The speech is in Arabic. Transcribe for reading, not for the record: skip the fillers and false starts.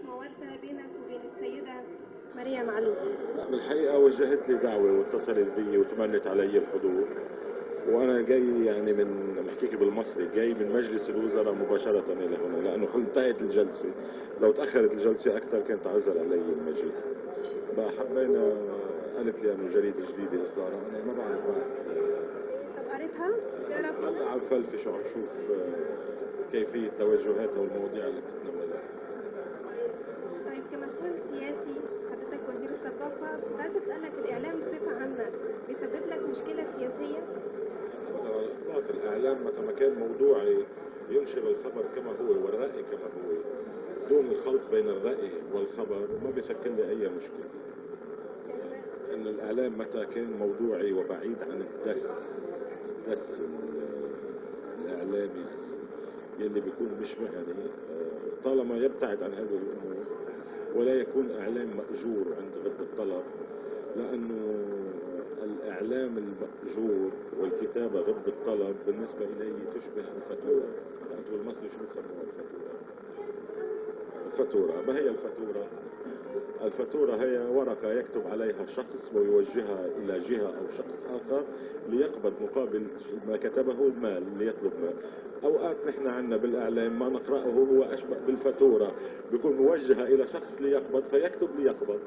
مودة بينك وبين السيدة ماريا معلول؟ بالحقيقة وجهت لي دعوة واتصلت بي وتمنت علي الحضور، وانا جاي يعني من بحكيك بالمصري، جاي من مجلس الوزراء مباشرة الى هنا، لانه انتهت الجلسة. لو تأخرت الجلسة اكثر كانت تعذر علي المجيء. حبينا، قالت لي انه جريدة جديدة اصدارها، انا ما بعرف بعد. طب قريتها؟ تقرا هلا فيها؟ عم فلفش وعم شوف كيفية توجهاتها والمواضيع اللي بتتناولها. طيب كمسؤول سياسي، حضرتك وزير الثقافة، كنت عايزة أسألك، الإعلام بصفة عامة بيسبب لك مشكلة سياسية؟ ابدا على الاطلاق، الاعلام متى ما كان موضوعي ينشر الخبر كما هو والراي كما هو، دون الخلط بين الراي والخبر، ما بيشكل لي اي مشكله. ان الاعلام متى كان موضوعي وبعيد عن الدس الاعلامي يلي بيكون مش مهني، طالما يبتعد عن هذه الامور ولا يكون اعلام ماجور عند غض الطلب. لانه الاعلام الماجور والكتابه غض الطلب بالنسبه الي تشبه الفتوره. انتم بالمصري شو بتسموها الفتوره؟ الفاتورة، ما هي الفاتورة؟ الفاتورة هي ورقة يكتب عليها شخص ويوجهها إلى جهة أو شخص آخر ليقبض مقابل ما كتبه المال، ليطلب مال. أوقات نحن عندنا بالإعلام ما نقرأه هو أشبه بالفاتورة، بيكون موجهة إلى شخص ليقبض فيكتب ليقبض.